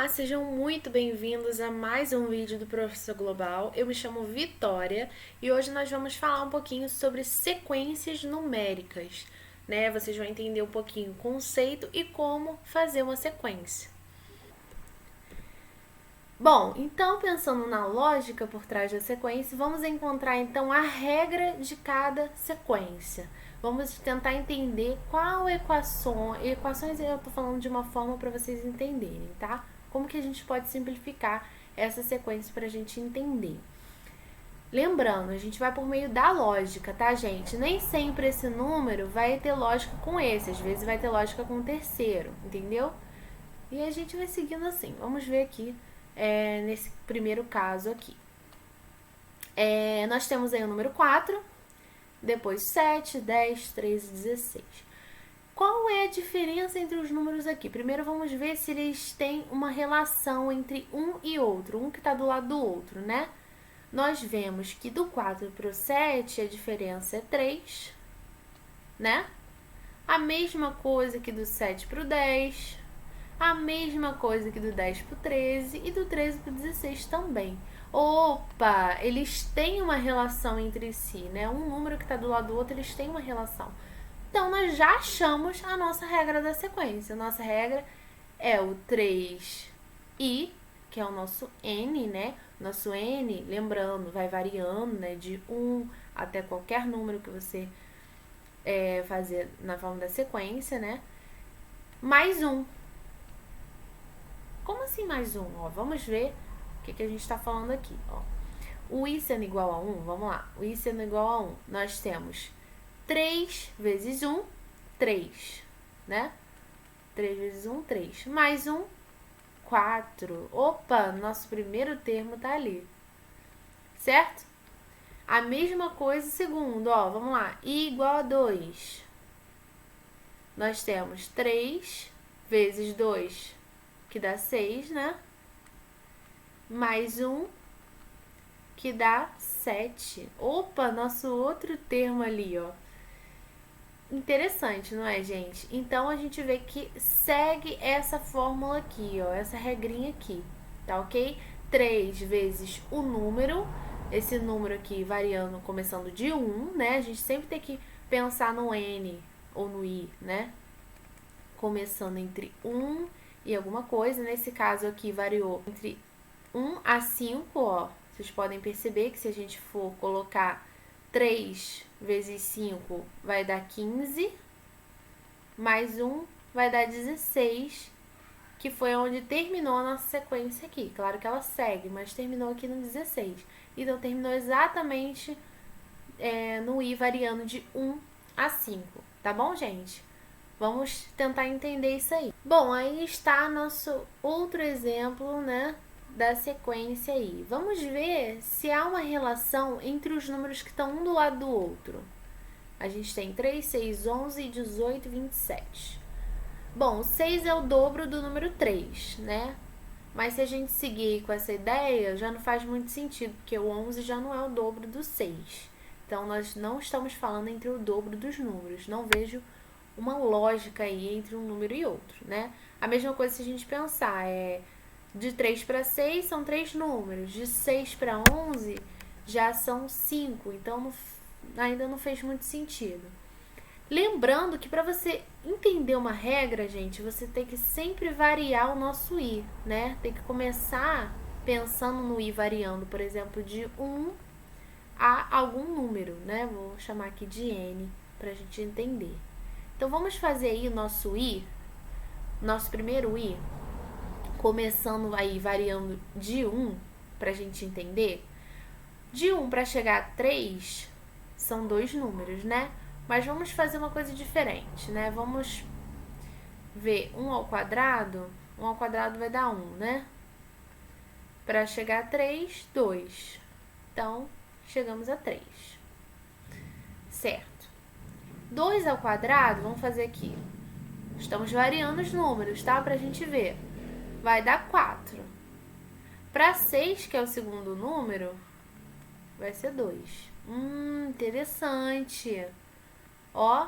Olá, sejam muito bem-vindos a mais um vídeo do Professor Global. Eu me chamo Vitória e hoje nós vamos falar um pouquinho sobre sequências numéricas, né? Vocês vão entender um pouquinho o conceito e como fazer uma sequência. Bom, então pensando na lógica por trás da sequência, vamos encontrar então a regra de cada sequência. Vamos tentar entender qual equações eu estou falando de uma forma para vocês entenderem, tá? Como que a gente pode simplificar essa sequência para a gente entender. Lembrando, a gente vai por meio da lógica, tá, gente? Nem sempre esse número vai ter lógica com esse, às vezes vai ter lógica com o terceiro, entendeu? E a gente vai seguindo assim. Vamos ver aqui nesse primeiro caso aqui. Nós temos aí o número 4, depois 7, 10, 13, 16. Qual é a diferença entre os números aqui? Primeiro vamos ver se eles têm uma relação entre um e outro, um que está do lado do outro, né? Nós vemos que do 4 para o 7 a diferença é 3, né? A mesma coisa que do 7 para o 10, a mesma coisa que do 10 para o 13 e do 13 para o 16 também. Opa, eles têm uma relação entre si, né? Um número que está do lado do outro, eles têm uma relação. Então, nós já achamos a nossa regra da sequência. A nossa regra é o 3i, que é o nosso n, né? Nosso n, lembrando, vai variando, né? De 1 até qualquer número que você fazer na forma da sequência, né? Mais 1. Como assim mais 1? Ó, vamos ver o que a gente está falando aqui. Ó. O i sendo igual a 1, vamos lá. O i sendo igual a 1, nós temos 3 vezes 1, 3, né? 3 vezes 1, 3. Mais 1, 4. Opa, nosso primeiro termo tá ali. Certo? A mesma coisa segundo, ó, vamos lá. I igual a 2. Nós temos 3 vezes 2, que dá 6, né? Mais 1, que dá 7. Opa, nosso outro termo ali, ó. Interessante, não é, gente? Então, a gente vê que segue essa fórmula aqui, ó, essa regrinha aqui, tá ok? 3 vezes o número, esse número aqui variando, começando de 1, né? A gente sempre tem que pensar no n ou no i, né? Começando entre 1 e alguma coisa. Nesse caso aqui, variou entre 1 a 5, ó. Vocês podem perceber que se a gente for colocar 3 vezes 5 vai dar 15, mais 1 vai dar 16, que foi onde terminou a nossa sequência aqui. Claro que ela segue, mas terminou aqui no 16. Então, terminou exatamente no i variando de 1 a 5, tá bom, gente? Vamos tentar entender isso aí. Bom, aí está nosso outro exemplo, né, da sequência aí. Vamos ver se há uma relação entre os números que estão um do lado do outro. A gente tem 3, 6, 11, 18 e 27. Bom, o 6 é o dobro do número 3, né? Mas se a gente seguir com essa ideia, já não faz muito sentido, porque o 11 já não é o dobro do 6. Então, nós não estamos falando entre o dobro dos números. Não vejo uma lógica aí entre um número e outro, né? A mesma coisa se a gente pensar, de 3 para 6 são 3 números, de 6 para 11 já são 5, então ainda não fez muito sentido. Lembrando que para você entender uma regra, gente, você tem que sempre variar o nosso i, né? Tem que começar pensando no i variando, por exemplo, de 1 a algum número, né? Vou chamar aqui de n para a gente entender. Então, vamos fazer aí o nosso i, nosso primeiro i, começando aí variando de 1, para a gente entender. De 1 para chegar a 3, são 2 números, né? Mas vamos fazer uma coisa diferente, né? Vamos ver 1 ao quadrado. 1 ao quadrado vai dar 1, né? Para chegar a 3, 2. Então, chegamos a 3. Certo. 2 ao quadrado, vamos fazer aqui. Estamos variando os números, tá? Pra gente ver. Vai dar 4. Para 6, que é o segundo número, vai ser 2. Interessante. Ó,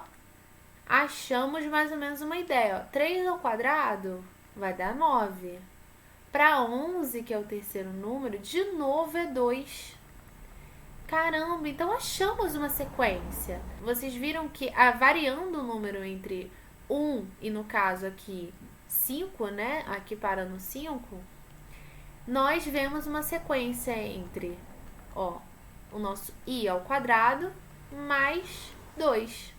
achamos mais ou menos uma ideia. Ó. 3 ao quadrado vai dar 9. Para 11, que é o terceiro número, de novo é 2. Caramba, então achamos uma sequência. Vocês viram que variando o número entre 1 e, no caso aqui, 5, né? Aqui para no 5, nós vemos uma sequência entre, ó, o nosso i ao quadrado mais 2.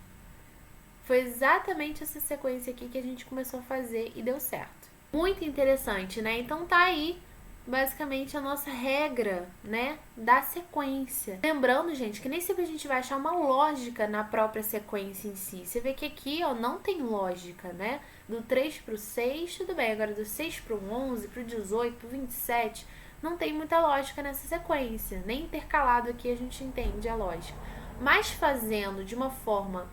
Foi exatamente essa sequência aqui que a gente começou a fazer e deu certo. Muito interessante, né? Então tá aí basicamente a nossa regra, né, da sequência. Lembrando, gente, que nem sempre a gente vai achar uma lógica na própria sequência em si. Você vê que aqui, ó, não tem lógica, né? Do 3 pro 6, tudo bem. Agora do 6 pro 11, pro 18, pro 27, não tem muita lógica nessa sequência. Nem intercalado aqui a gente entende a lógica. Mas fazendo de uma forma,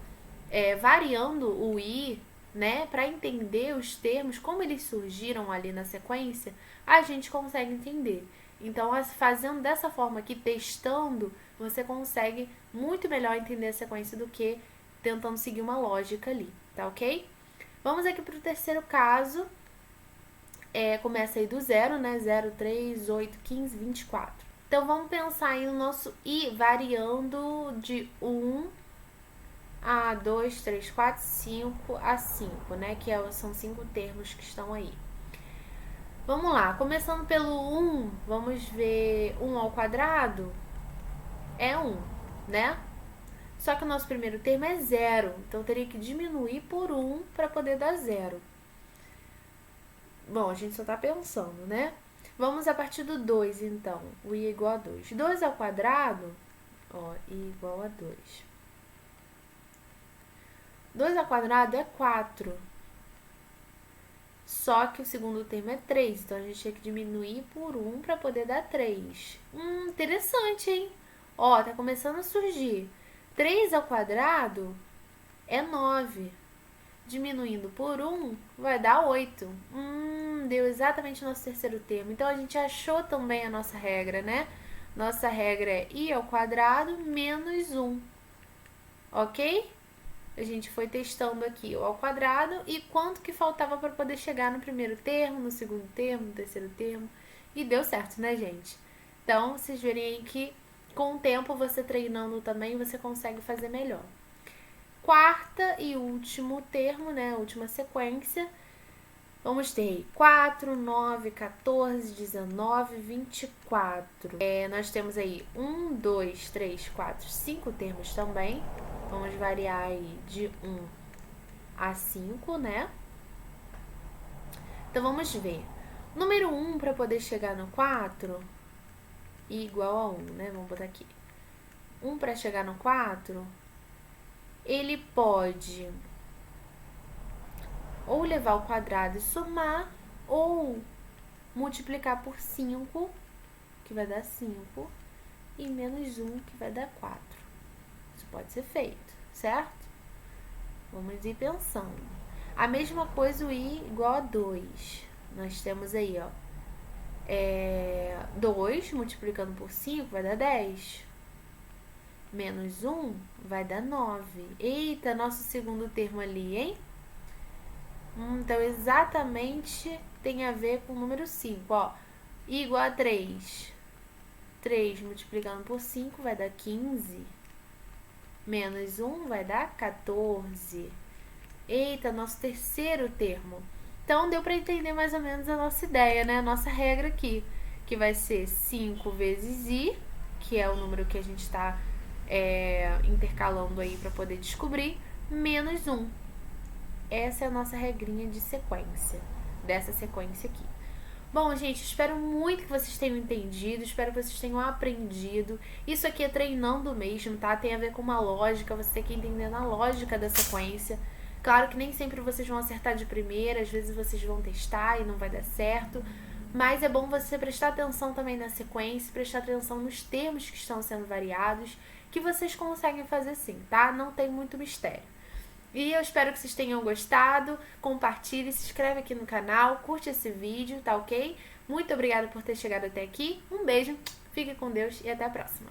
variando o i, né, para entender os termos, como eles surgiram ali na sequência, a gente consegue entender. Então, fazendo dessa forma aqui, testando, você consegue muito melhor entender a sequência do que tentando seguir uma lógica ali, tá ok? Vamos aqui para o terceiro caso. Começa aí do 0, né? 0, 3, 8, 15, 24. Então, vamos pensar aí no nosso i variando de 1 a 2, 3, 4, 5 a 5, né? Que são 5 termos que estão aí. Vamos lá, começando pelo 1, vamos ver 1 ao quadrado é 1, né? Só que o nosso primeiro termo é 0, então eu teria que diminuir por 1 para poder dar 0. Bom, a gente só tá pensando, né? Vamos a partir do 2, então. O i é igual a 2. 2 ao quadrado, ó, i igual a 2. 2 ao quadrado é 4. Só que o segundo termo é 3, então a gente tinha que diminuir por 1 para poder dar 3. Interessante, hein? Ó, tá começando a surgir. 3 ao quadrado é 9. Diminuindo por 1 vai dar 8. Deu exatamente o nosso terceiro termo. Então, a gente achou também a nossa regra, né? Nossa regra é i ao quadrado menos 1. Ok? A gente foi testando aqui o ao quadrado e quanto que faltava para poder chegar no primeiro termo, no segundo termo, no terceiro termo. E deu certo, né, gente? Então, vocês verem aí que com o tempo, você treinando também, você consegue fazer melhor. Quarta e último termo, né, última sequência. Vamos ter 4, 9, 14, 19, 24. Nós temos aí 1, 2, 3, 4, 5 termos também. Vamos variar aí de 1 a 5, né? Então, vamos ver. Número 1, para poder chegar no 4, igual a 1, né? Vamos botar aqui. 1 para chegar no 4, ele pode ou levar ao quadrado e somar, ou multiplicar por 5, que vai dar 5, e menos 1, que vai dar 4. Isso pode ser feito, certo? Vamos ir pensando. A mesma coisa o i igual a 2. Nós temos aí, ó, 2 multiplicando por 5 vai dar 10. Menos 1 vai dar 9. Eita, nosso segundo termo ali, hein? Então, exatamente tem a ver com o número 5, ó. I igual a 3. 3 multiplicando por 5 vai dar 15. Menos 1 vai dar 14. Eita, nosso terceiro termo. Então, deu para entender mais ou menos a nossa ideia, né? A nossa regra aqui, que vai ser 5 vezes i, que é o número que a gente está intercalando aí para poder descobrir, menos 1. Essa é a nossa regrinha de sequência, dessa sequência aqui. Bom, gente, espero muito que vocês tenham entendido, espero que vocês tenham aprendido. Isso aqui é treinando mesmo, tá? Tem a ver com uma lógica, você tem que entender a lógica da sequência. Claro que nem sempre vocês vão acertar de primeira, às vezes vocês vão testar e não vai dar certo. Mas é bom você prestar atenção também na sequência, prestar atenção nos termos que estão sendo variados, que vocês conseguem fazer sim, tá? Não tem muito mistério. E eu espero que vocês tenham gostado, compartilhe, se inscreve aqui no canal, curte esse vídeo, tá ok? Muito obrigada por ter chegado até aqui, um beijo, fique com Deus e até a próxima.